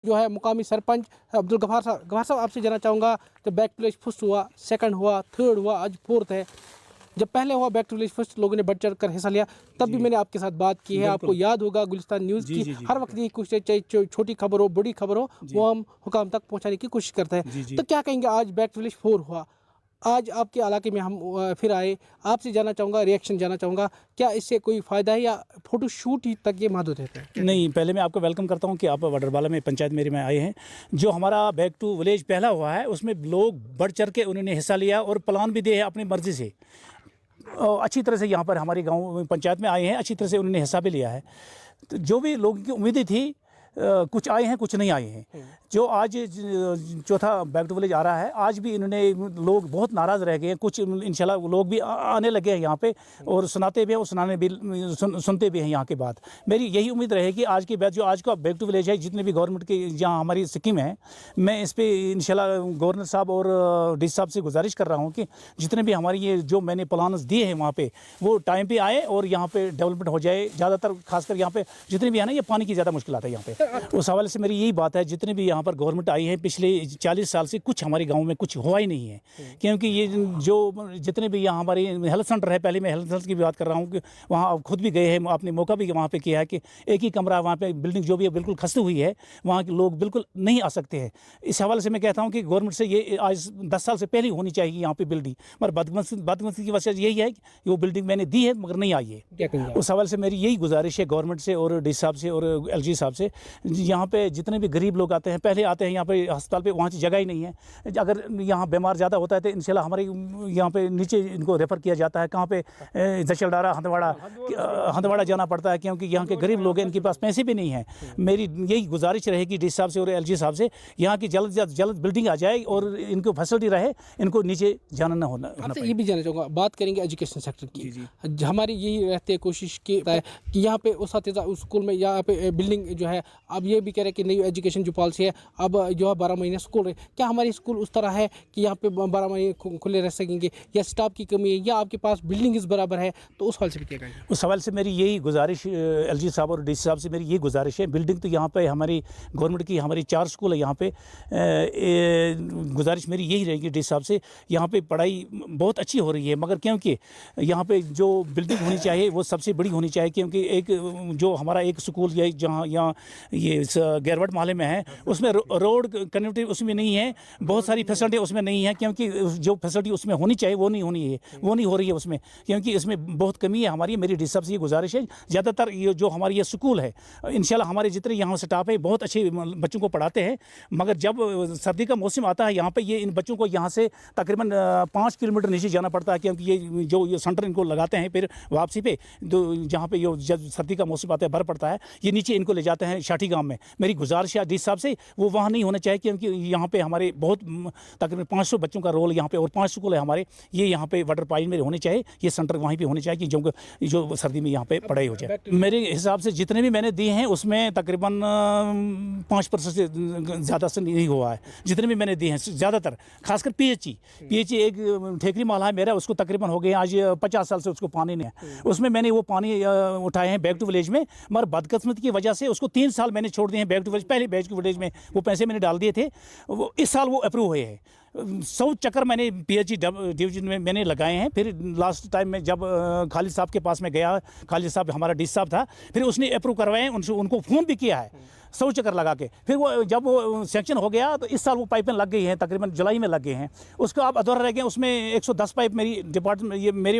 जो है मुकामी सरपंच अब्दुल गफार साहब आपसे जानना चाहूँगा, जब बैक टू विलेज फर्स्ट हुआ, सेकंड हुआ, थर्ड हुआ, आज फोर्थ है, जब पहले हुआ बैक टू विलेज फर्स्ट लोगों ने बढ़ चढ़ कर हिस्सा लिया, तब भी मैंने आपके साथ बात की है, आपको याद होगा गुलिस्तान न्यूज़ की हर वक्त ये कोशिश, चाहे छोटी खबर हो बड़ी खबर हो, वो हम हुकाम तक पहुँचाने की कोशिश करते हैं। तो क्या कहेंगे, आज बैक टू विलेज 4 हुआ, आज आपके इलाके में हम फिर आए, आपसे जानना चाहूँगा, रिएक्शन जानना चाहूँगा, क्या इससे कोई फ़ायदा है या फ़ोटो शूट ही तक ये महदूद रहता है? नहीं, पहले मैं आपको वेलकम करता हूँ कि आप वडरबाला में पंचायत मेरी में आए हैं। जो हमारा बैक टू विलेज पहला हुआ है उसमें लोग बढ़ चढ़ के उन्होंने हिस्सा लिया और प्लान भी दिए हैं अपनी मर्ज़ी से। अच्छी तरह से यहाँ पर हमारी गाँव पंचायत में आए हैं, अच्छी तरह से उन्होंने हिस्सा भी लिया है। तो जो भी लोगों की उम्मीदें थी, कुछ आए हैं कुछ नहीं आए हैं। जो आज चौथा बैक टू विलेज आ रहा है, आज भी इन्होंने लोग बहुत नाराज़ रह गए हैं। कुछ इंशाल्लाह लोग भी आने लगे हैं यहाँ पे और सुनाते भी हैं और सुनाने भी सुनते भी हैं यहाँ के बात। मेरी यही उम्मीद रहेगी आज के बाद जो आज का बैक टू विलेज है, जितने भी गवर्नमेंट के जहाँ हमारी स्कीम है, मैं इस पर इंशाल्लाह गवर्नर साहब और डी साहब से गुजारिश कर रहा हूँ कि जितने भी हमारी ये जो मैंने प्लान दिए हैं वहाँ पर वो टाइम पर आए और यहाँ पर डेवलपमेंट हो जाए। ज़्यादातर खासकर यहाँ पर जितने भी है ना, ये पानी की ज़्यादा मुश्किल आता है यहाँ पर। उस हवाले से मेरी यही बात है, जितने भी यहाँ पर गवर्नमेंट आई है पिछले 40 साल से कुछ हमारे गांव में कुछ हुआ ही नहीं है। क्योंकि ये जो जितने भी यहाँ हमारे हेल्थ सेंटर है, पहले मैं हेल्थ सेंटर की भी बात कर रहा हूँ कि वहाँ खुद भी गए हैं, आपने मौका भी वहाँ पे किया है कि एक ही कमरा वहाँ पे बिल्डिंग जो भी है बिल्कुल खस्ती हुई है, वहाँ के लोग बिल्कुल नहीं आ सकते हैं। इस हवाले से मैं कहता हूँ कि गवर्नमेंट से ये आज 10 साल से पहले होनी चाहिए यहाँ पर बिल्डिंग, मगर बदकिस्मती की वजह यही है कि वो बिल्डिंग मैंने दी है मगर नहीं आई है। उस हवाले से मेरी यही गुजारिश है गवर्नमेंट से और डी साहब से और LG साहब से, यहाँ पे जितने भी गरीब लोग आते हैं, पहले आते हैं यहाँ पे अस्पताल पे, वहाँ की जगह ही नहीं है। अगर यहाँ बीमार ज़्यादा होता है तो इंशाल्लाह हमारे यहाँ पे नीचे इनको रेफ़र किया जाता है, कहाँ पे जचलडारा हंदवाड़ा जाना पड़ता है, क्योंकि यहाँ के गरीब लोग हैं, इनके पास पैसे भी नहीं हैं। मेरी यही गुजारिश रहेगी डी साहब से और LG साहब से, यहाँ की जल्द से जल्द बिल्डिंग आ जाए और इनको फैसिलिटी रहे, इनको नीचे जाना न होना। ये भी जानना चाहूँगा, बात करेंगे एजुकेशन सेक्टर की। हमारी यही रहती है कोशिश कि यहाँ पे उस स्कूल में यहाँ पे बिल्डिंग जो है, अब ये भी कह रहे हैं कि नई एजुकेशन जो पॉलिसी है, अब जो है 12 महीने स्कूल है, क्या हमारी स्कूल उस तरह है कि यहाँ पे 12 महीने खुले रह सकेंगे, या स्टाफ की कमी है, या आपके पास बिल्डिंग इस बराबर है? तो उस सवाल से भी क्या कहेंगे? उस सवाल से मेरी यही गुजारिश LG साहब और DC साहब से मेरी यही गुजारिश है, बिल्डिंग तो यहाँ पे हमारी गवर्नमेंट की हमारी 4 स्कूल है यहाँ पे। गुजारिश मेरी यही रहेगी डी साहब से, यहाँ पे पढ़ाई बहुत अच्छी हो रही है, मगर क्योंकि यहाँ पे जो बिल्डिंग होनी चाहिए वो सबसे बड़ी होनी चाहिए, क्योंकि एक जो हमारा एक स्कूल है जहाँ यहाँ ये गैरवट मोहल्ले में है, उसमें रोड कनेक्टिविटी उसमें नहीं है, बहुत सारी फैसिलिटी उसमें नहीं है, क्योंकि जो फैसिलिटी उसमें होनी चाहिए वो नहीं हो रही है उसमें, क्योंकि इसमें बहुत कमी है हमारी। मेरी डी साहब से ये गुजारिश है, ज़्यादातर ये जो हमारी ये स्कूल है, इंशाल्लाह हमारे जितने यहाँ स्टाफ है बहुत अच्छे बच्चों को पढ़ाते हैं, मगर जब सर्दी का मौसम आता है यहाँ पर ये इन बच्चों को यहाँ से तकरीबन 5 किलोमीटर नीचे जाना पड़ता है, क्योंकि ये सेंटर इनको लगाते हैं फिर वापसी पे, जहाँ पे जब सर्दी का मौसम आता है बर्फ पड़ता है, ये नीचे इनको ले जाते हैं शाठी गांव में। मेरी गुजारिश है डी साहब से, वो वहाँ नहीं होना चाहिए, क्योंकि यहाँ पे हमारे बहुत तकरीबन 500 बच्चों का रोल यहाँ पे और 5 स्कूल है हमारे, ये यहाँ पे वाटर पाइन में होने चाहिए, ये सेंटर वहीं पे होने चाहिए कि जो सर्दी में यहाँ पे पढ़ाई हो जाए। मेरे हिसाब से जितने भी मैंने दिए हैं उसमें तकरीबन 5% से ज़्यादा से नहीं हुआ है, जितने भी मैंने दिए हैं ज़्यादातर, खासकर PHE एक ठेकरी माला है मेरा, उसको तकरीबन हो गए आज 50 साल से उसको पानी नहीं है, उसमें मैंने वो पानी उठाए हैं बैक टू विलेज में, मगर बदकिस्मती की वजह से उसको 3 साल मैंने छोड़ दिए हैं बैक टू विलेज। पहले बैक टू विलेज में वो पैसे मैंने डाल दिए थे, वो इस साल वो अप्रूव हुए हैं। 100 चक्कर मैंने PHE डिवीजन में मैंने लगाए हैं। फिर लास्ट टाइम में जब खालिद साहब के पास में गया, खालिद साहब हमारा डी साहब था, फिर उसने अप्रूव करवाए, उनको फ़ोन भी किया है 100 चक्कर लगा के। फिर वो जब वो सेक्शन हो गया तो इस साल वो पाइपें लग गई हैं, तकरीबन जुलाई में लग गए हैं। उसको आप अधूरा रह गए, उसमें 110 पाइप मेरी डिपार्टमेंट ये मेरी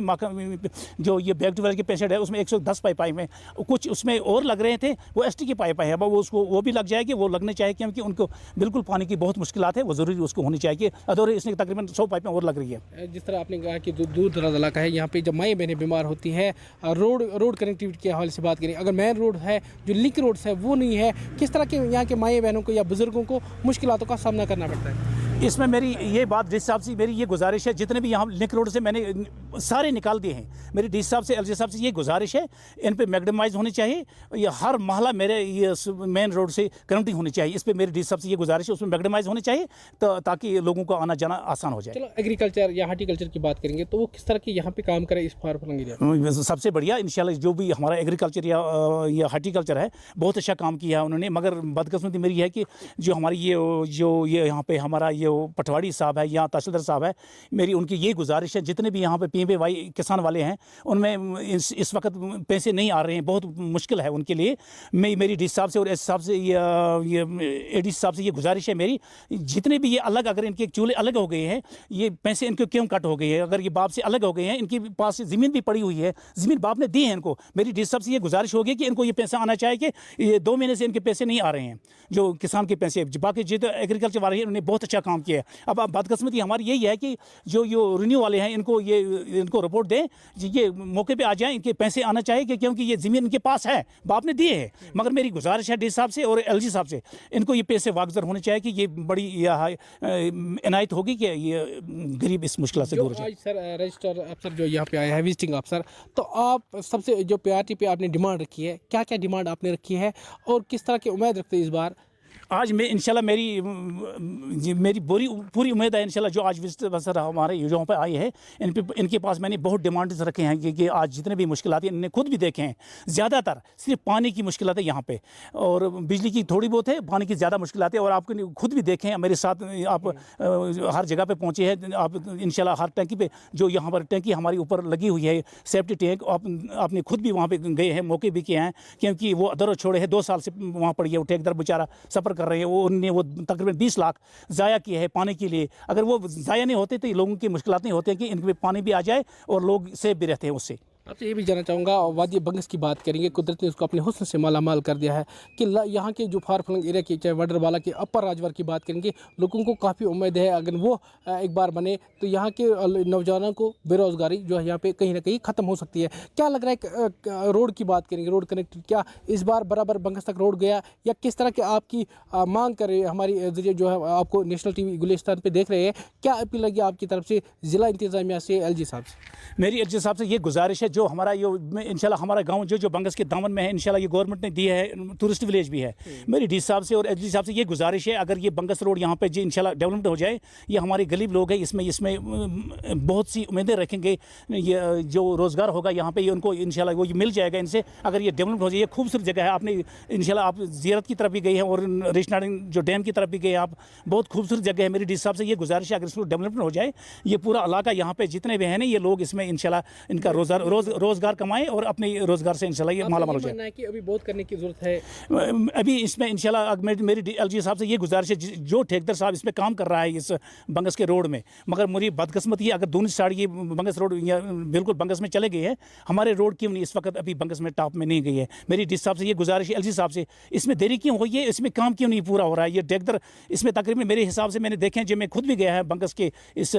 जो ये बैक टू विलेज के पेशेंट है उसमें 110 पाइप हैं, कुछ उसमें और लग रहे थे, वो ST की पाइप है, वो उसको वो भी लग जाएगी, वो लगने चाहिए, क्योंकि उनको बिल्कुल पानी की बहुत मुश्किलात है, वो ज़रूरी उसको होनी चाहिए। अधूरे इसमें तकरीबन 100 पाइपें और लग रही है। जिस तरह आपने कहा कि दूर दराज इलाका है, यहाँ पे जब माएँ बहनें बीमार होती हैं, रोड कनेक्टिविटी के हवाले से बात करें, अगर मेन रोड है, जो लिंक रोड्स है वो नहीं है, किस तरह के यहाँ के माएँ बहनों को या बुज़ुर्गों को मुश्किलातों का सामना करना पड़ता है? इसमें मेरी ये बात डी साहब से मेरी ये गुजारिश है, जितने भी यहाँ लिंक रोड से मैंने सारे निकाल दिए हैं, मेरी डी साहब से एलजी साहब से ये गुजारिश है, इन पे मैग्डमाइज होनी चाहिए। ये हर महला मेरे ये मेन रोड से कनेक्टिंग होनी चाहिए, इस पे मेरी डी साहब से ये गुजारिश है, उसमें मैग्डमाइज होनी चाहिए ताकि लोगों को आना जाना आसान हो जाए। चलो एग्रीकल्चर या हार्टिकल्चर की बात करेंगे तो वो किस तरह की यहाँ पे काम करे इस फार फलंग एरिया में? सबसे बढ़िया इंशाल्लाह जो भी हमारा एग्रीकल्चर या हार्टिकल्चर है बहुत अच्छा काम किया है उन्होंने, मगर बदकिस्मती मेरी है कि जो हमारी ये यहाँ पे हमारा ये पटवारी साहब है या तहसीलदार साहब है, मेरी उनकी ये गुजारिश है, जितने भी यहाँ पे PMAY किसान वाले हैं उनमें इस वक्त पैसे नहीं आ रहे हैं, बहुत मुश्किल है उनके लिए। मेरी डी साहब से और एस साहब से ये AD साहब से ये गुजारिश है मेरी, जितने भी ये अलग अगर इनके चूल्हे अलग हो गए हैं, ये पैसे इनको क्यों कट हो गए हैं, अगर ये बाप से अलग हो गए हैं, इनके पास ज़मीन भी पड़ी हुई है, ज़मीन बाप ने दी है इनको, मेरी डी साहब से ये गुजारिश होगी कि इनको ये पैसा आना चाहिए कि ये 2 महीने से इनके पैसे नहीं आ रहे हैं, जो किसान के पैसे। बाकी जो एग्रीकल्चर वाले हैं उन्होंने बहुत अच्छा काम किया है। अब बदकिस्मती हमारी यही है कि जो रिन्यू वाले हैं इनको रिपोर्ट दें, ये मौके पे आ जाएं, इनके पैसे आना चाहिए कि क्योंकि ये ज़मीन इनके पास है, बाप ने दिए है। मगर मेरी गुजारिश है डी साहब से और LG साहब से, इनको ये पैसे वागजर होने चाहिए कि ये बड़ी इनायत होगी कि ये गरीब इस मुश्किल से दूर हो जाए। आज सर रजिस्टर अफसर जो यहाँ पे आया है विजिटिंग अफसर, तो आप सबसे जो PRT पे आपने डिमांड रखी है, क्या क्या डिमांड आपने रखी है और किस तरह की उम्मीद रखते हैं इस बार? आज मैं इंशाल्लाह मेरी पूरी उम्मीद है इंशाल्लाह जो आज विजिटर अफसर हमारे यहाँ पे आए हैं इनके पास मैंने बहुत डिमांड्स रखे हैं कि आज जितने भी मुश्किलात हैं इन्होंने खुद भी देखे हैं, ज़्यादातर सिर्फ पानी की मुश्किलात है यहाँ पे और बिजली की थोड़ी बहुत है, पानी की ज़्यादा मुश्किलात है। और आपको खुद भी देखें, मेरे साथ आप हर जगह पर पहुँचे हैं, आप इंशाल्लाह हर टैंकी पे जो यहाँ पर टैंकी हमारी ऊपर लगी हुई है सेफ्टी टैंक, आपने खुद भी वहाँ पर गए हैं, मौके भी किए हैं, क्योंकि वो अदर छोड़े हैं 2 साल से वहाँ पड़ी है, वो ठेकेदार बेचारा सफ़र कर रहे हैं, उन्होंने वो तकरीबन 20 लाख ज़ाया किए हैं पानी के लिए। अगर वो ज़ाया नहीं होते तो लोगों की मुश्किलात नहीं होती कि इनके पानी भी आ जाए और लोग सेफ भी रहते हैं उससे। आपसे ये भी जानना चाहूँगा, वादी बंगस की बात करेंगे, कुदरत ने उसको अपने हुस्न से मालामाल कर दिया है कि यहाँ के जो फार फलंग एरिया की चाहे वडरवाला की अपर राजवार की बात करेंगे, लोगों को काफ़ी उम्मीद है अगर वो एक बार बने तो यहाँ के नौजवानों को बेरोज़गारी जो है यहाँ पे कहीं ना कहीं ख़त्म हो सकती है। क्या लग रहा है, रोड की बात करेंगे, रोड कनेक्टिविटी क्या इस बार बराबर बंगस तक रोड गया या किस तरह की आपकी मांग कर रहे हैं हमारी जरिए जो है आपको नेशनल TV गुलिस्तान पर देख रहे हैं, क्या अपील लगी आपकी तरफ से ज़िला इंतज़ामिया से LG साहब से? मेरी LG साहब से ये गुजारिश है, जो हमारा इंशाल्लाह हमारा गांव जो बंगस के दामन में है, इंशाल्लाह ये गवर्नमेंट ने दी है, टूरिस्ट विलेज भी है। मेरी डी साहब से और LG साहब से ये गुजारिश है, अगर ये बंगस रोड यहाँ पे जी इंशाल्लाह डेवलपमेंट हो जाए, ये हमारे गरीब लोग हैं, इसमें बहुत सी उम्मीदें रखेंगे, ये जो रोज़गार होगा यहाँ पे ये उनको इंशाल्लाह वो मिल जाएगा इनसे, अगर ये डेवलपमेंट हो जाए। ये खूबसूरत जगह है, आपने इंशाल्लाह आप ज़ियारत की तरफ भी गए हैं और रेशनाडिंग जो डैम की तरफ भी गए आप, बहुत खूबसूरत जगह है। मेरी डी साहब से ये गुजारिश है, अगर इसको डेवलपमेंट हो जाए, ये पूरा इलाका यहाँ पे जितने भी हैं ना, ये लोग इसमें इंशाल्लाह इनका रोज़गार कमाएं और अपने रोज़गार से इंशाल्लाह ये मालामाल हो जाए। कि अभी बहुत करने की ज़रूरत है, अभी इसमें इंशाल्लाह मेरी LG साहब से ये गुजारिश है, जो ठेकेदार साहब इसमें काम कर रहा है इस बंगस के रोड में, मगर मेरी बदकिस्मती है अगर दोनों साइड ये बंगस रोड बिल्कुल बंगस में चले गए हैं, हमारे रोड क्यों नहीं इस वक्त अभी बंगस में टॉप में नहीं गई है। मेरी डी साहब से ये गुजारिश है, LG साहब से, इसमें देरी क्यों हुई है, इसमें काम क्यों नहीं पूरा हो रहा है। ये ठेकेदार इसमें तकरीबन मेरे हिसाब से मैंने देखे हैं, जब मैं खुद भी गया है बंगस के इस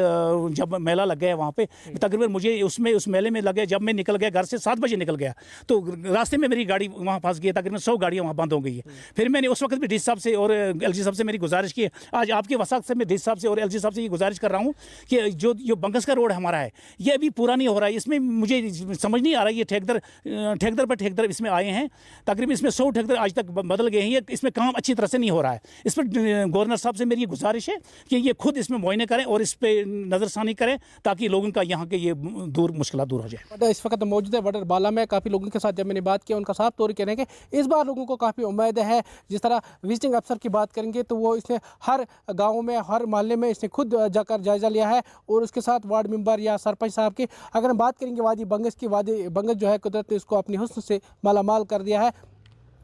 जब मेला लग गया वहाँ पे, तकरीबन मुझे उस मेले में लगे, जब मैं निकल गया घर से 7 बजे निकल गया तो रास्ते में मेरी गाड़ी वहाँ फंस गई, तकरीबन 100 गाड़ियाँ वहाँ बंद हो गई है। फिर मैंने उस वक्त भी डी साहब से और LG साहब से मेरी गुजारिश की, आज आपके वसात से मैं डी साहब से और LG साहब से ये गुजारिश कर रहा हूँ कि जो बंगस का रोड हमारा है ये अभी पूरा नहीं हो रहा है। इसमें मुझे समझ नहीं आ रहा है, ये ठेकेदार इसमें आए हैं, तकरीबन इसमें 100 ठेकेदार आज तक बदल गए हैं, इसमें काम अच्छी तरह से नहीं हो रहा है। इस पर गवर्नर साहब से मेरी गुजारिश है कि ये खुद इसमें मुआयने करें और इस पर नज़रसानी करें ताकि लोगों का यहाँ के ये मुश्किल दूर हो जाए। इस वक्त मौजूद है वडरबाला में, काफ़ी लोगों के साथ जब मैंने बात की उनका साफ तौर कह रहे हैं कि इस बार लोगों को काफ़ी उम्मीद है। जिस तरह विजिटिंग अफसर की बात करेंगे तो वो इसने हर गाँव में हर मोहल्ले में इसने खुद जाकर जायज़ा लिया है और उसके साथ वार्ड मेंबर या सरपंच साहब की अगर हम बात करेंगे वादी बंगस की, वादी बंगस जो है कुदरत ने इसको अपनी हुस्न से मालामाल कर दिया है।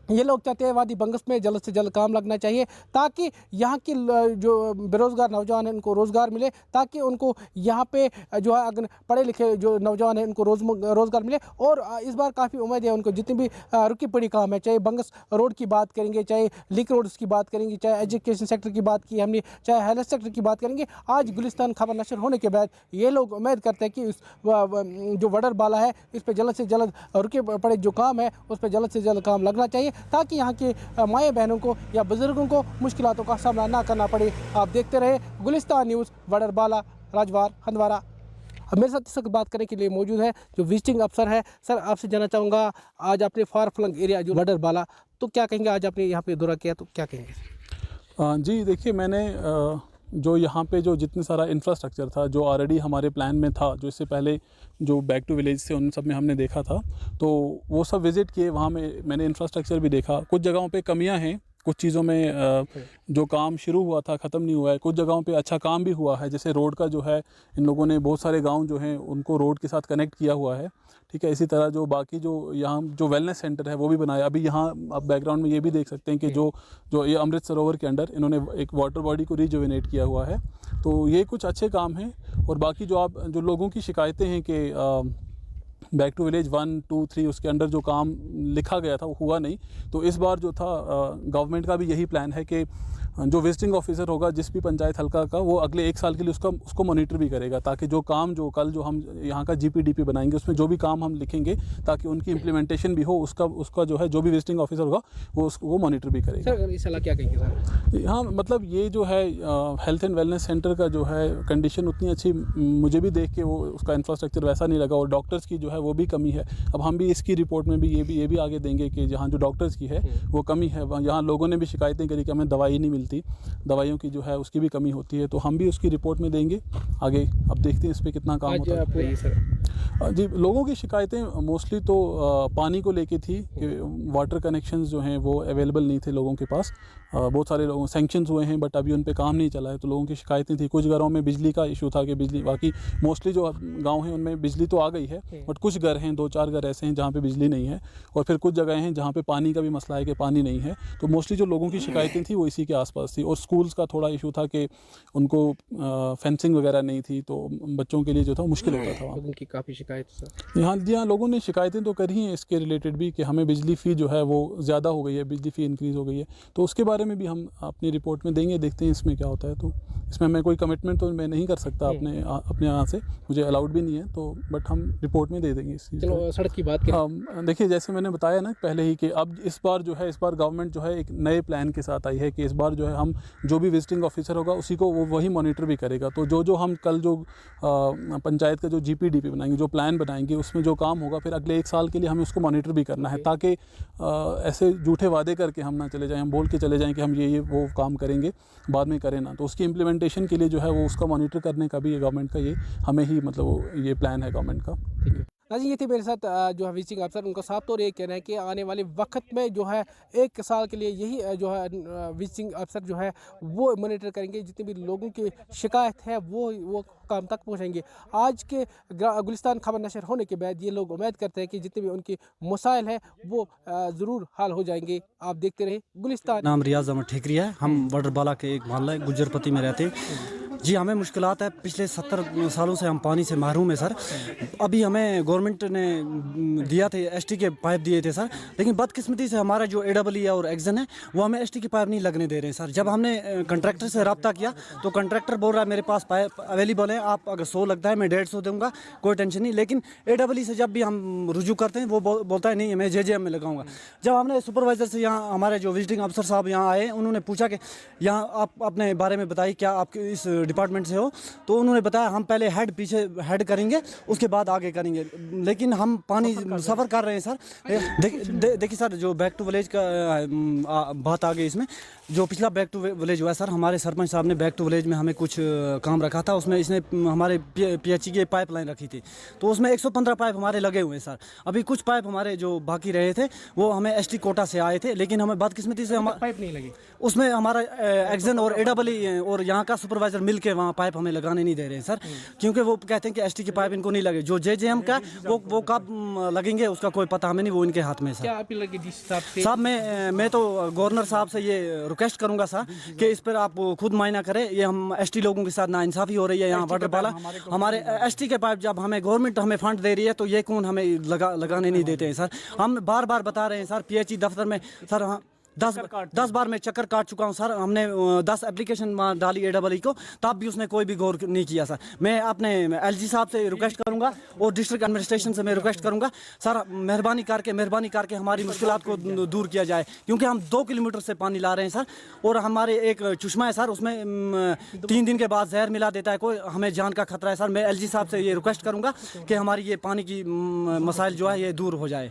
ये लोग चाहते हैं वादी बंगस में जल्द से जल्द काम लगना चाहिए ताकि यहाँ की जो बेरोज़गार नौजवान हैं उनको रोज़गार मिले, ताकि उनको यहाँ पे जो है अगर पढ़े लिखे जो नौजवान हैं उनको रोज़गार मिले। और इस बार काफ़ी उम्मीद है उनको, जितनी भी रुकी पड़ी काम है, चाहे बंगस रोड की बात करेंगे, चाहे लिंक रोड्स की बात करेंगे, चाहे एजुकेशन सेक्टर की बात की हमने, चाहे हेल्थ सेक्टर की बात करेंगे, आज गुलिस्तान खबर नशर होने के बाद ये लोग उम्मीद करते हैं कि इस जो वडरबाला है इस पर जल्द से जल्द रुके पड़े जो काम है उस पर जल्द से जल्द काम लगना चाहिए ताकि यहाँ के माएँ बहनों को या बुजुर्गों को मुश्किलातों का सामना ना करना पड़े। आप देखते रहे गुलिस्तान न्यूज़, वडरबाला, राजवार, हंदवारा। अब मेरे साथ इस वक्त बात करने के लिए मौजूद है जो विजिटिंग अफसर है। सर, आपसे जानना चाहूँगा, आज आपने फार फ्लंग एरिया जो वडरबाला, तो क्या कहेंगे, आज आपने यहाँ पे दौरा किया तो क्या कहेंगे? जी देखिए, मैंने जो यहाँ पे जो जितने सारा इंफ्रास्ट्रक्चर था जो ऑलरेडी हमारे प्लान में था, जो इससे पहले जो बैक टू विलेज से उन सब में हमने देखा था, तो वो सब विज़िट किए। वहाँ में मैंने इंफ्रास्ट्रक्चर भी देखा। कुछ जगहों पे कमियां हैं, कुछ चीज़ों में जो काम शुरू हुआ था ख़त्म नहीं हुआ है, कुछ जगहों पे अच्छा काम भी हुआ है। जैसे रोड का जो है, इन लोगों ने बहुत सारे गांव जो हैं उनको रोड के साथ कनेक्ट किया हुआ है, ठीक है। इसी तरह जो बाकी जो यहाँ जो वेलनेस सेंटर है वो भी बनाया। अभी यहाँ आप बैकग्राउंड में ये भी देख सकते हैं कि जो ये अमृत सरोवर के अंडर इन्होंने एक वाटर बॉडी को रिजुविनेट किया हुआ है। तो ये कुछ अच्छे काम हैं। और बाकी जो लोगों की शिकायतें हैं कि बैक टू विलेज 1, 2, 3 उसके अंडर जो काम लिखा गया था वो हुआ नहीं, तो इस बार जो था गवर्नमेंट का भी यही प्लान है कि जो विजिटिंग ऑफिसर होगा जिस भी पंचायत हल्का का, वो अगले 1 साल के लिए उसको मॉनिटर भी करेगा, ताकि जो काम जो कल जो हम यहाँ का जीपीडीपी बनाएंगे उसमें जो भी काम हम लिखेंगे ताकि उनकी इम्प्लीमेंटेशन भी हो, उसका जो है जो भी विजिटिंग ऑफिसर होगा वो मॉनिटर भी करेगा। सर, इस सलाह क्या कहेंगे सर? हाँ, मतलब ये जो है हेल्थ एंड वेलनेस सेंटर का जो है कंडीशन उतनी अच्छी मुझे भी देख के वो उसका इंफ्रास्ट्रक्चर वैसा नहीं लगा, और डॉक्टर्स की जो है वो भी कमी है। अब हम भी इसकी रिपोर्ट में भी ये भी आगे देंगे कि जहाँ जो डॉक्टर्स की है वो कमी है, यहाँ लोगों ने भी शिकायतें करी कि हमें दवाई नहीं मिलती, दवाइयों की जो है उसकी भी कमी होती है, तो हम भी उसकी रिपोर्ट में देंगे आगे। अब देखते हैं इस पर कितना काम होता है। जी, लोगों की शिकायतें मोस्टली तो पानी को लेके थी कि वाटर कनेक्शंस जो हैं वो अवेलेबल नहीं थे लोगों के पास। बहुत सारे लोगों सैंक्शंस हुए हैं बट अभी उन पे काम नहीं चला है, तो लोगों की शिकायतें थी। कुछ घरों में बिजली का इशू था कि बिजली, बाकी मोस्टली जो गांव हैं उनमें बिजली तो आ गई है, बट कुछ घर हैं, 2-4 घर ऐसे हैं जहाँ पे बिजली नहीं है, और फिर कुछ जगह हैं जहाँ पे पानी का भी मसला है कि पानी नहीं है। तो मोस्टली जो लोगों की शिकायतें थी वो इसी के आसपास थी। और स्कूल्स का थोड़ा इशू था कि उनको फेंसिंग वगैरह नहीं थी, तो बच्चों के लिए जो था मुश्किल होता था। लोगों की काफ़ी शिकायत सर। हाँ, लोगों ने शिकायतें तो करी हैं इसके रिलेटेड भी कि हमें बिजली फ़ी जो है वो ज़्यादा हो गई है, बिजली फ़ी इंक्रीज़ हो गई है, तो उसके बारे में भी हम अपनी रिपोर्ट में देंगे। देखते हैं इसमें क्या होता है। तो इसमें मैं कोई कमिटमेंट तो मैं नहीं कर सकता अपने यहाँ से, मुझे अलाउड भी नहीं है, तो बट हम रिपोर्ट में दे देंगे इस चीज़। चलो सड़क की बात करें। देखिए, जैसे मैंने बताया ना पहले ही कि अब इस बार गवर्नमेंट जो है एक नए प्लान के साथ आई है कि इस बार जो है हम जो भी विजिटिंग ऑफिसर होगा उसी को वही मॉनिटर भी करेगा। तो जो हम कल जो पंचायत का जो जीपीडीपी बनाएंगे, जो प्लान बनाएंगे, उसमें जो काम होगा फिर अगले 1 साल के लिए हमें उसको मॉनिटर भी करना है, ताकि ऐसे झूठे वादे करके हम ना चले जाएं, हम बोल के चले जाएं कि हम ये वो काम करेंगे, बाद में करें ना। तो उसकी इम्प्लीमेंटेशन के लिए जो है वो उसका मॉनिटर करने का भी ये गवर्नमेंट का हमें ही मतलब ये प्लान है गवर्नमेंट का। ठीक है नाज़रीन, ये थे मेरे साथ जो है विजिटिंग अफसर। उनका साफ तौर ये कहना है कि आने वाले वक्त में जो है 1 साल के लिए यही जो है विजिटिंग अफसर जो है वो मॉनिटर करेंगे, जितने भी लोगों की शिकायत है वो काम तक पहुंचाएंगे। आज के गुलिस्तान खबर नशर होने के बाद ये लोग उम्मीद करते हैं कि जितने भी उनके मसाइल हैं वो ज़रूर हल हो जाएंगे। आप देखते रहे गुलिस्तान। नाम रियाज अहमद ठेकरी है, हम वडरबाला के एक मोहल्ला है गुज्जरपति में रहते हैं। जी, हमें मुश्किलात है, पिछले 70 सालों से हम पानी से महरूम है सर। अभी हमें गवर्नमेंट ने दिया थे, एसटी के पाइप दिए थे सर, लेकिन बदकिस्मती से हमारा जो एडब्ल्यू है और एक्जन है वो हमें एसटी के पाइप नहीं लगने दे रहे हैं सर। जब हमने कंट्रैक्टर से रब्ता किया तो कंट्रैक्टर बोल रहा है मेरे पास पाइप अवेलेबल है, आप अगर 100 लगता है मैं 150 दूंगा, कोई टेंशन नहीं। लेकिन एडब्ल्यू से जब भी हम रुजू करते हैं वो बोलता है नहीं मैं जेजेएम में लगाऊंगा। जब हमने सुपरवाइजर से यहाँ हमारे जो विजिटिंग अफसर साहब यहाँ आए, उन्होंने पूछा कि यहाँ आप अपने बारे में बताइए क्या आप इस डिपार्टमेंट से हो, तो उन्होंने बताया हम पहले पीछे हेड करेंगे उसके बाद आगे करेंगे। लेकिन हम पानी सफ़र कर रहे हैं सर। देखिए सर, जो बैक टू विलेज का बात आ गई इसमें, जो पिछला बैक टू विलेज हुआ है सर, हमारे सरपंच साहब ने बैक टू विलेज में हमें कुछ काम रखा था, उसमें इसने हमारे पीएचई की पाइप लाइन रखी थी, तो उसमें 115 पाइप हमारे लगे हुए हैं सर। अभी कुछ पाइप हमारे जो बाकी रहे थे वो हमें एसटी कोटा से आए थे, लेकिन हमें बदकिस्मती से हमारे पाइप नहीं लगे, उसमें हमारा एक्जन और एडब्ल्यू और यहाँ का सुपरवाइजर मिल के वहाँ पाइप हमें लगाने नहीं दे रहे हैं सर, क्योंकि वो कहते हैं कि एसटी की पाइप इनको नहीं लगे। जो जेजेएम का वो कब लगेंगे उसका कोई पता हमें नहीं, वो इनके हाथ में सर। क्या अपील लगी साहब? मैं तो गवर्नर साहब से ये रिक्वेस्ट करूंगा सर कि इस पर आप खुद मायना करें। ये हम एसटी लोगों के साथ नाइंसाफी हो रही है यहाँ वडरबाला। हमारे एसटी के पाइप जब हमें गवर्नमेंट हमें फंड दे रही है तो ये कौन हमें लगाने नहीं देते हैं सर। हम बार बार बता रहे हैं सर, पीएचई दफ्तर में सर 10 बार मैं चक्कर काट चुका हूँ सर। हमने 10 एप्लीकेशन डाली AEE को, तब भी उसने कोई भी गौर नहीं किया सर। मैं अपने LG साहब से रिक्वेस्ट करूँगा और डिस्ट्रिक्ट एडमिनिस्ट्रेशन से मैं रिक्वेस्ट करूँगा सर, मेहरबानी करके हमारी मुश्किलात को दूर किया जाए, क्योंकि हम 2 किलोमीटर से पानी ला रहे हैं सर। और हमारे एक चश्मा है सर, उसमें 3 दिन के बाद जहर मिला देता है कोई, हमें जान का खतरा है सर। मैं LG साहब से ये रिक्वेस्ट करूँगा कि हमारी ये पानी की मसाइल जो है ये दूर हो जाए।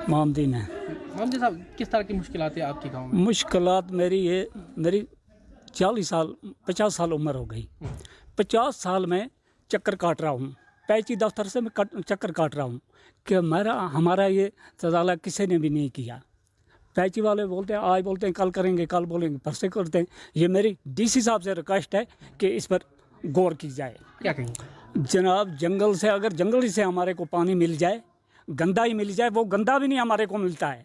मामदीन है। मामदी साहब, किस तरह की मुश्किलात है आपके गांव में? मुश्किलात मेरी 40 साल 50 साल उम्र हो गई। 50 साल में चक्कर काट रहा हूँ, पैची दफ्तर से मैं चक्कर काट रहा हूँ कि हमारा ये तजाला किसी ने भी नहीं किया। पैची वाले बोलते हैं, आज बोलते हैं कल करेंगे, कल बोलेंगे परसे करते हैं। ये मेरी DC साहब से रिक्वेस्ट है कि इस पर गौर की जाए। क्या कहेंगे जनाब, जंगल से अगर जंगल से हमारे को पानी मिल जाए, गंदा ही मिल जाए, वो गंदा भी नहीं हमारे को मिलता है,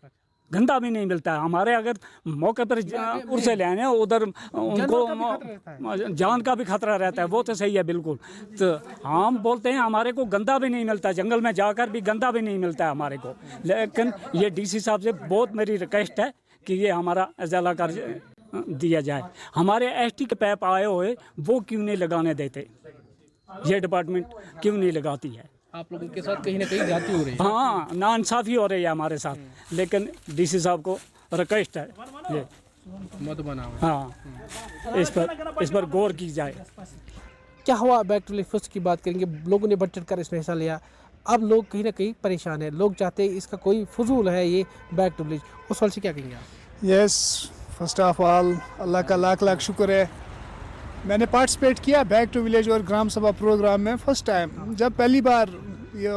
गंदा भी नहीं मिलता है हमारे। अगर मौके पर उनसे लेने उधर उनको जान का भी खतरा रहता है, वो तो सही है बिल्कुल। तो हम बोलते हैं हमारे को गंदा भी नहीं मिलता, जंगल में जाकर भी गंदा भी नहीं मिलता है हमारे को। लेकिन ये DC साहब से बहुत मेरी रिक्वेस्ट है कि ये हमारा अजाला कर दिया जाए। हमारे ST के पैप आए हुए वो क्यों नहीं लगाने देते, ये डिपार्टमेंट क्यों नहीं लगाती है? आप लोगों के साथ कहीं ना कहीं जाती हो रही है। हाँ, नाइंसाफ़ी हो रही है हमारे साथ, लेकिन DC साहब को रिक्वेस्ट है ये मत बनाओ। हाँ, इस पर गौर की जाए। क्या हुआ बैक टू विलेज फर्स्ट की बात करेंगे। लोगों ने बढ़ चढ़ कर इसमें हिस्सा लिया, अब लोग कहीं ना कहीं परेशान है, लोग चाहते हैं इसका कोई फजूल है ये बैक टू विलेज। उस वाले से क्या कहेंगे आप? यस, फर्स्ट ऑफ ऑल अल्लाह का लाख लाख शुक्र है, मैंने पार्टिसिपेट किया बैक टू विलेज और ग्राम सभा प्रोग्राम में फर्स्ट टाइम। जब पहली बार ये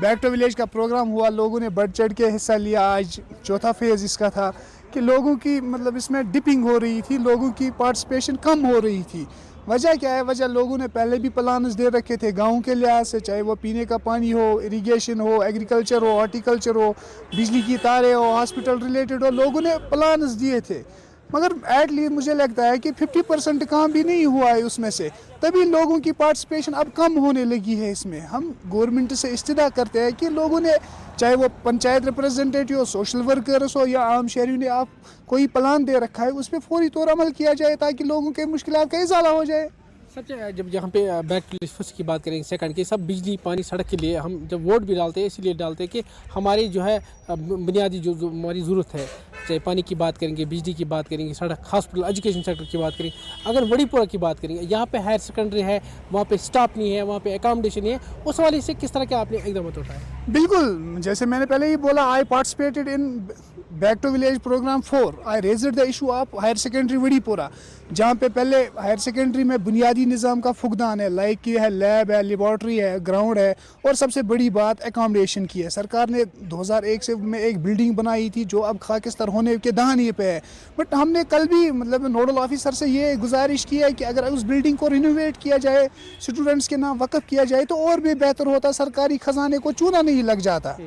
बैक टू विलेज का प्रोग्राम हुआ, लोगों ने बढ़ चढ़ के हिस्सा लिया। आज चौथा फेज़ इसका था कि लोगों की मतलब इसमें डिपिंग हो रही थी, लोगों की पार्टिसिपेशन कम हो रही थी। वजह क्या है? वजह लोगों ने पहले भी प्लान्स दे रखे थे गाँव के लिहाज से, चाहे वो पीने का पानी हो, इरिगेशन हो, एग्रीकल्चर हो, हॉर्टिकल्चर हो, बिजली की तारें हो, हॉस्पिटल रिलेटेड हो, लोगों ने प्लान्स दिए थे। मगर एटलीस्ट मुझे लगता है कि 50% काम भी नहीं हुआ है उसमें से, तभी लोगों की पार्टिसिपेशन अब कम होने लगी है इसमें। हम गवर्नमेंट से इस्तिदा करते हैं कि लोगों ने, चाहे वो पंचायत रिप्रेजेंटेटिव हो, सोशल वर्कर्स हो या आम शहरियों ने, आप कोई प्लान दे रखा है उस पर फौरी तौर अमल किया जाए ताकि लोगों के मुश्किलात का इजाला हो जाए। सच है, जब यहाँ पे बैक टू विलेज फर्स्ट की बात करेंगे सेकंड की, सब बिजली पानी सड़क के लिए हम जब वोट भी डालते हैं इसीलिए डालते हैं कि हमारी जो है बुनियादी जो हमारी ज़रूरत है, चाहे पानी की बात करेंगे, बिजली की बात करेंगे, सड़क, हॉस्पिटल, एजुकेशन सेक्टर की बात करेंगे। अगर वड़ीपुरा की बात करेंगे, यहाँ पे हायर सेकेंडरी है, वहाँ पे स्टाफ नहीं है, वहाँ पे एकोमोडेशन नहीं है, उस वाले से किस तरह के आपने एकदम उठाया? बिल्कुल, जैसे मैंने पहले ही बोला, I participated in back to village program 4। I raised the issue of higher secondary Wadipura, जहाँ पे पहले हायर सेकेंडरी में बुनियादी निज़ाम का फुकदान है, लाइक की है, लैब है, लेबॉर्ट्री है, ग्राउंड है, और सबसे बड़ी बात एकोमोडेशन की है। सरकार ने 2001 से में एक बिल्डिंग बनाई थी जो अब खाकिस्तान होने के दहाने पे है। बट हमने कल भी मतलब नोडल ऑफिसर से ये गुजारिश की है कि अगर उस बिल्डिंग को रिनोवेट किया जाए, स्टूडेंट्स के नाम वक़्फ़ किया जाए तो और भी बेहतर होता, सरकारी ख़जाने को चूना नहीं लग जाता।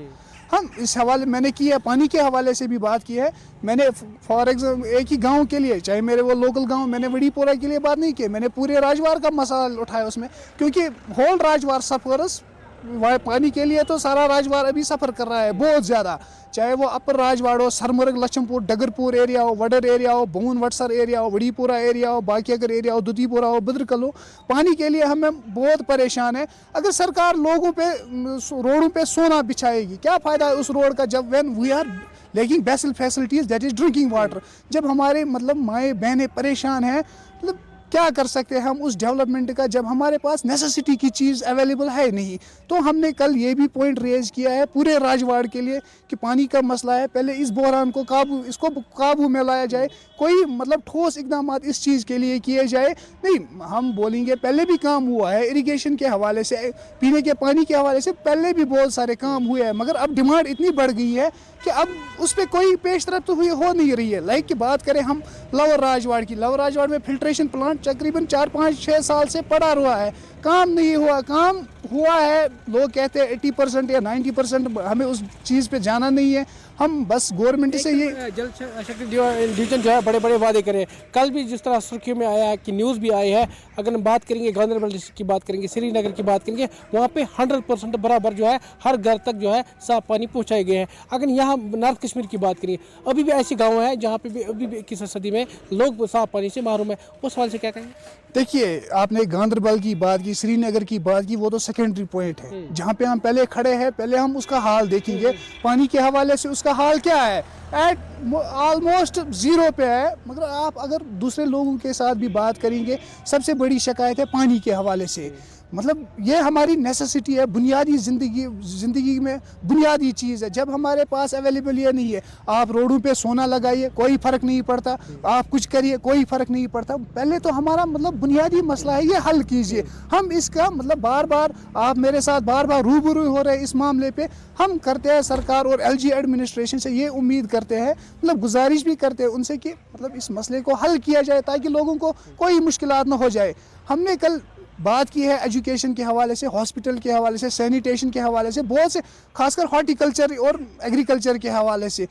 हम इस हवाले मैंने की है, पानी के हवाले से भी बात की है। मैंने फॉर एग्जाम्पल एक ही गांव के लिए, चाहे मेरे वो लोकल गांव, मैंने वड़ीपुरा के लिए बात नहीं की, मैंने पूरे राजवार का मसला उठाया उसमें, क्योंकि होल राजवार सफ़र्स पानी के लिए तो सारा राजवार अभी सफ़र कर रहा है बहुत ज़्यादा, चाहे वो अपर राजवाड़ हो, सरमर्ग, लक्ष्मपुर, डगरपुर एरिया हो, वडर एरिया हो, बोन वटसर एरिया हो, वड़ीपुरा एरिया हो, बाकियागर एरिया हो, दुधीपुरा हो, बद्रकल हो, पानी के लिए हमें बहुत परेशान है। अगर सरकार लोगों पे रोडों पे सोना बिछाएगी, क्या फ़ायदा है उस रोड का, जब व्हेन वी आर लेकिन basic facilities that is drinking water, जब हमारे मतलब माएँ बहनें परेशान हैं, मतलब क्या कर सकते हैं हम उस डेवलपमेंट का जब हमारे पास नेसेसिटी की चीज़ अवेलेबल है नहीं। तो हमने कल ये भी पॉइंट रेज किया है पूरे राजवाड़ के लिए कि पानी का मसला है, पहले इस बहरान को इसको काबू में लाया जाए, कोई मतलब ठोस इकदाम इस चीज़ के लिए किए जाए। नहीं, हम बोलेंगे पहले भी काम हुआ है, इरिगेशन के हवाले से, पीने के पानी के हवाले से पहले भी बहुत सारे काम हुए हैं, मगर अब डिमांड इतनी बढ़ गई है कि अब उस पर कोई पेशरफ्त हुई हो नहीं रही है। लाइक की बात करें हम लोअर राजवाड़ की, लोअर राजवाड़ में फिल्ट्रेशन प्लांट तकरीबन 4-5-6 साल से पड़ा हुआ है, काम नहीं हुआ, काम हुआ है, लोग कहते हैं 80% या 90%, हमें उस चीज़ पे जाना नहीं है, हम बस गवर्नमेंट से ये जल शक्ति डिवीजन जो है बड़े बड़े वादे करे। कल भी जिस तरह सुर्खियों में आया है कि न्यूज़ भी आई है, अगर हम बात करेंगे गांधरबल डिस्ट्रिक्ट की बात करेंगे, श्रीनगर की बात करेंगे, वहाँ पे 100% बराबर जो है हर घर तक जो है साफ पानी पहुँचाए गए हैं। अगर यहाँ नॉर्थ कश्मीर की बात करेंगे, अभी भी ऐसे गाँव हैं जहाँ पे भी अभी भी 21वीं सदी में लोग साफ पानी से महरूम है। उस सवाल से क्या कहेंगे? देखिए, आपने गांधरबल की बात की, श्रीनगर की बात की, वो तो सेकेंडरी पॉइंट है। जहाँ पे हम पहले खड़े हैं, पहले हम उसका हाल देखेंगे। पानी के हवाले से उसका हाल क्या है, एट ऑलमोस्ट ज़ीरो पे है। मगर आप अगर दूसरे लोगों के साथ भी बात करेंगे, सबसे बड़ी शिकायत है पानी के हवाले से। मतलब ये हमारी नेसेसिटी है, बुनियादी ज़िंदगी में बुनियादी चीज़ है। जब हमारे पास अवेलेबल ये नहीं है, आप रोडों पे सोना लगाइए, कोई फ़र्क नहीं पड़ता, आप कुछ करिए, कोई फ़र्क नहीं पड़ता। पहले तो हमारा मतलब बुनियादी मसला है, ये हल कीजिए। हम इसका मतलब बार बार आप मेरे साथ बार बार रूबरू हो रहे हैं इस मामले पे। हम करते हैं सरकार और LG एडमिनिस्ट्रेशन से ये उम्मीद करते हैं, मतलब गुजारिश भी करते हैं उनसे कि मतलब इस मसले को हल किया जाए ताकि लोगों को कोई मुश्किलात ना हो जाए। हमने कल बात की है एजुकेशन के हवाले से, हॉस्पिटल के हवाले से, सैनिटेशन के हवाले से, बहुत से, खासकर हॉर्टिकल्चर और एग्रीकल्चर के हवाले से।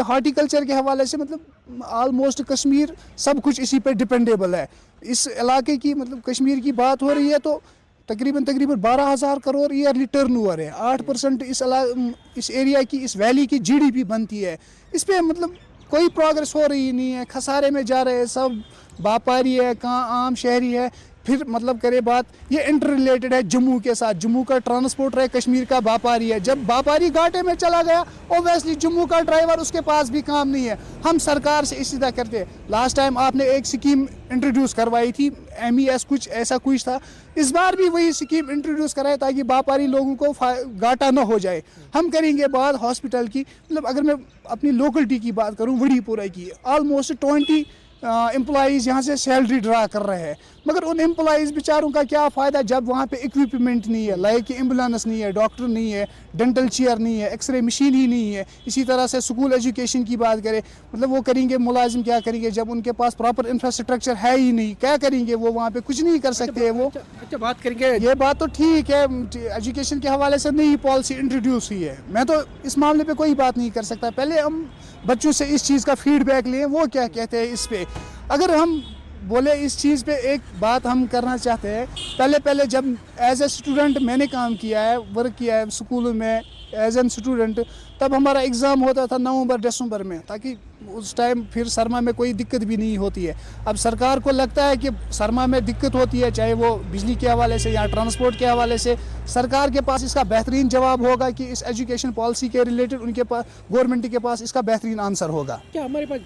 हॉर्टिकल्चर के हवाले से मतलब ऑलमोस्ट कश्मीर सब कुछ इसी पे डिपेंडेबल है। इस इलाके की मतलब कश्मीर की बात हो रही है तो तकरीबन 12,000 करोड़ ईयरली टर्नओवर है। 8% इस एरिया की, इस वैली की GDP बनती है। इस पर मतलब कोई प्रोग्रेस हो रही नहीं है, खसारे में जा रहे हैं सब। व्यापारी है, कहाँ आम शहरी है। फिर मतलब करे बात, ये इंटर रिलेटेड है जम्मू के साथ। जम्मू का ट्रांसपोर्टर है, कश्मीर का व्यापारी है। जब व्यापारी घाटे में चला गया, ओबियसली जम्मू का ड्राइवर, उसके पास भी काम नहीं है। हम सरकार से इसी तरह करते हैं। लास्ट टाइम आपने एक स्कीम इंट्रोड्यूस करवाई थी, MES कुछ ऐसा कुछ था। इस बार भी वही स्कीम इंट्रोड्यूस कराए ताकि व्यापारी लोगों को घाटा न हो जाए। हम करेंगे बात हॉस्पिटल की। मतलब अगर मैं अपनी लोकलिटी की बात करूँ, वड़ीपुरा की, ऑलमोस्ट 20 एम्प्लॉइज़ यहाँ से सैलरी ड्रा कर रहे हैं। मगर उन एम्प्लॉइज़ बेचारों का क्या फ़ायदा जब वहाँ पे इक्विपमेंट नहीं है, लाइक कि एम्बुलेंस नहीं है, डॉक्टर नहीं है, डेंटल चेयर नहीं है, एक्सरे मशीन ही नहीं है। इसी तरह से स्कूल एजुकेशन की बात करें, मतलब वो करेंगे, मुलाजिम क्या करेंगे जब उनके पास प्रॉपर इंफ्रास्ट्रक्चर है ही नहीं? क्या करेंगे वो वहाँ पे? कुछ नहीं कर सकते हैं वो। अच्छा, बात करेंगे, ये बात तो ठीक है, एजुकेशन के हवाले से नई पॉलिसी इंट्रोड्यूस हुई है। मैं तो इस मामले पे कोई बात नहीं कर सकता। पहले हम बच्चों से इस चीज़ का फीडबैक लें, वो क्या कहते हैं इस पे। अगर हम बोले इस चीज़ पे एक बात हम करना चाहते हैं, पहले जब एज ए स्टूडेंट मैंने काम किया है, वर्क किया है स्कूलों में एज एन स्टूडेंट, तब हमारा एग्ज़ाम होता था नवंबर दिसंबर में, ताकि उस टाइम फिर सरमा में कोई दिक्कत भी नहीं होती है। अब सरकार को लगता है कि सरमा में दिक्कत होती है, चाहे वो बिजली के हवाले से या ट्रांसपोर्ट के हवाले से। सरकार के पास इसका बेहतरीन जवाब होगा कि इस एजुकेशन पॉलिसी के रिलेटेड उनके पास, गवर्नमेंट के पास इसका बेहतरीन आंसर होगा। क्या हमारे पास,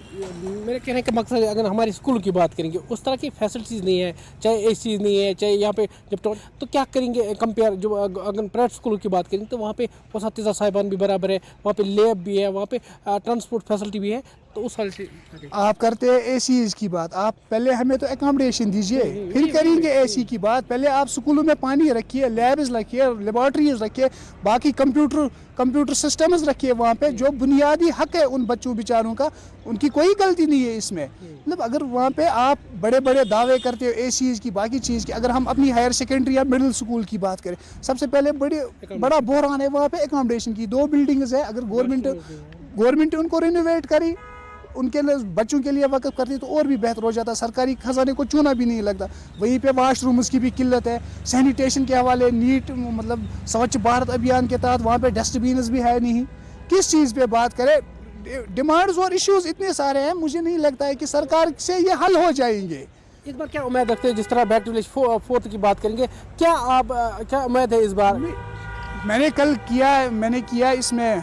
मेरे कहने का मकसद है, अगर हमारे स्कूल की बात करेंगे उस तरह की फैसिलिटीज़ नहीं है, चाहे एक चीज़ नहीं है, चाहे यहाँ पे जब तो क्या करेंगे कंपेयर, जो अगर प्राइवेट स्कूलों की बात करेंगे तो वहाँ पे उस्ताद साहिबान भी बराबर है, वहाँ पे लैब भी है, वहाँ पे ट्रांसपोर्ट फैसिलिटी भी है। तो उस हाल से आप करते हैं ACs की बात, आप पहले हमें तो एकोमोडेशन दीजिए, फिर करेंगे AC की बात। पहले आप स्कूलों में पानी रखिए, लैब्स रखिए, लेबॉर्ट्रीज रखिए, बाकी कंप्यूटर सिस्टम्स रखिए वहाँ पे। जो बुनियादी हक है उन बच्चों बेचारों का, उनकी कोई गलती नहीं है इसमें। मतलब अगर वहाँ पे आप बड़े बड़े दावे करते हो ACs की, बाकी चीज़ की, अगर हम अपनी हायर सेकेंडरी या मिडिल स्कूल की बात करें, सबसे पहले बड़ा बहरान है वहाँ पे एकोमोडेशन की। 2 बिल्डिंग्स है, अगर गवर्नमेंट उनको रिनोवेट करी, उनके लिए बच्चों के लिए वक़्फ़ करती तो और भी बेहतर हो जाता। सरकारी खजाने को चूना भी नहीं लगता। वहीं पे वाशरूम्स की भी किल्लत है। सैनिटेशन के हवाले, नीट मतलब स्वच्छ भारत अभियान के तहत वहाँ पे डस्टबिन्स भी है नहीं। किस चीज़ पे बात करें? डिमांड्स और इश्यूज़ इतने सारे हैं, मुझे नहीं लगता है कि सरकार से ये हल हो जाएंगे। इस बार क्या उम्मीद रखते हैं? जिस तरह बैक टू विलेज 4 की बात करेंगे, क्या उम्मीद है इस बार? मैंने किया इसमें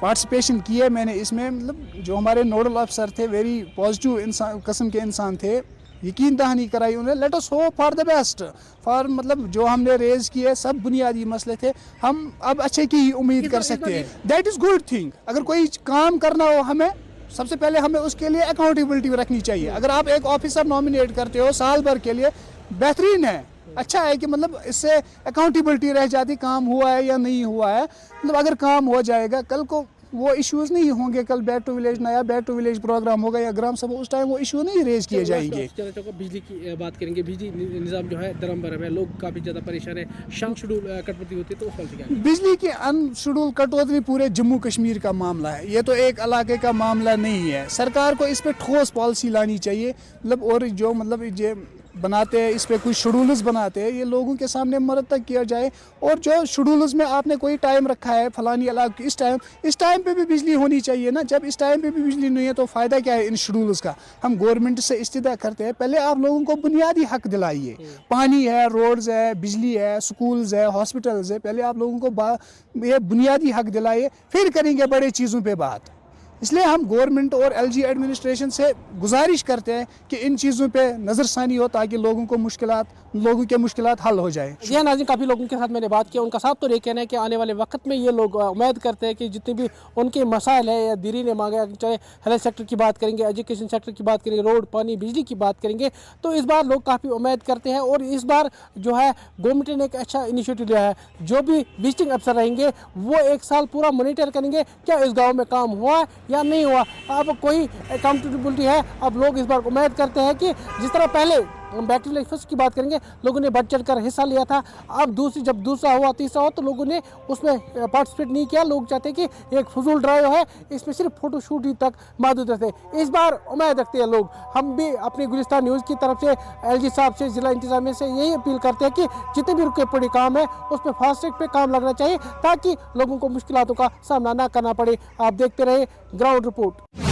पार्टिसिपेशन की है मैंने इसमें। मतलब जो हमारे नोडल अफसर थे, वेरी पॉजिटिव इंसान किस्म के इंसान थे, यकीन दहानी कराई उन्होंने। Let us hope for the best, for मतलब जो हमने रेज किए सब बुनियादी मसले थे, हम अब अच्छे की ही उम्मीद कर सकते हैं। That is good thing. अगर कोई काम करना हो हमें, सबसे पहले हमें उसके लिए अकाउंटेबिलिटी रखनी चाहिए। अगर आप एक ऑफिसर नॉमिनेट करते हो साल भर के लिए, बेहतरीन है, अच्छा है कि मतलब इससे अकाउंटेबिलिटी रह जाती, काम हुआ है या नहीं हुआ है। मतलब अगर काम हो जाएगा, कल को वो इश्यूज़ नहीं होंगे। कल बैक टू विलेज, नया बैक टू विलेज प्रोग्राम होगा या ग्राम सभा, उस टाइम वो इशू नहीं रेज किए जाएंगे। जाना चाहूँगा बिजली की बात करेंगे। बिजली निज़ाम जो है दरम बरम है, लोग काफ़ी ज़्यादा परेशान है, शाम शेड्यूल कटौती होती है, तो उस वक्त क्या है? बिजली की अनशेड्यूल कटौती पूरे जम्मू कश्मीर का मामला है, ये तो एक इलाके का मामला नहीं है। सरकार को इस पे ठोस पॉलिसी लानी चाहिए, मतलब और जो मतलब ये बनाते हैं इस पे कुछ शेड्यूल्स बनाते हैं, ये लोगों के सामने मरतब किया जाए। और जो शेड्यूल्स में आपने कोई टाइम रखा है फलानी इलाके इस टाइम पे भी बिजली होनी चाहिए ना। जब इस टाइम पे भी बिजली नहीं है तो फ़ायदा क्या है इन शेड्यूल्स का? हम गवर्नमेंट से इस्तिदा करते हैं, पहले आप लोगों को बुनियादी हक दिलाइए। पानी है, रोड्स है, बिजली है, स्कूल्स है, हॉस्पिटल्स है, पहले आप लोगों को ये बुनियादी हक दिलाइए, फिर करेंगे बड़े चीज़ों पे बात। इसलिए हम गवर्नमेंट और एलजी एडमिनिस्ट्रेशन से गुजारिश करते हैं कि इन चीज़ों पे नज़रसानी हो ताकि लोगों के मुश्किलात हल हो जाए। जी नाज़रीन, काफ़ी लोगों के साथ मैंने बात किया, उनका साथ तो ये कहना है कि आने वाले वक्त में ये लोग उम्मीद करते हैं कि जितने भी उनके मसाइल है या दिरी ने मांगे, चाहे हेल्थ सेक्टर की बात करेंगे, एजुकेशन सेक्टर की बात करेंगे, रोड, पानी, बिजली की बात करेंगे, तो इस बार लोग काफ़ी उम्मीद करते हैं। और इस बार जो है गवर्नमेंट ने एक अच्छा इनिशिएटिव लिया है, जो भी विजिटिंग अफसर रहेंगे वो एक साल पूरा मॉनिटर करेंगे क्या इस गाँव में काम हुआ या नहीं हुआ। अब कोई अकाउंटेबिलिटी है। अब लोग इस बार उम्मीद करते हैं कि जिस तरह पहले बैक टू विलेज फर्स्ट की बात करेंगे, लोगों ने बढ़ चढ़ कर हिस्सा लिया था, अब जब दूसरा हुआ, तीसरा हुआ, तो लोगों ने उसमें पार्टिसिपेट नहीं किया। लोग चाहते हैं कि एक फजूल ड्राइव है, इसमें सिर्फ फोटोशूट ही तक महदूद रहते। इस बार उम्मीद रखते हैं लोग, हम भी अपनी गुलिस्तान न्यूज़ की तरफ से एलजी साहब से, जिला इंतजामिया से यही अपील करते हैं कि जितने भी रुके पड़े काम है उस पर फास्ट ट्रैक पे काम लगना चाहिए ताकि लोगों को मुश्किलों का सामना ना करना पड़े। आप देखते रहे ग्राउंड रिपोर्ट।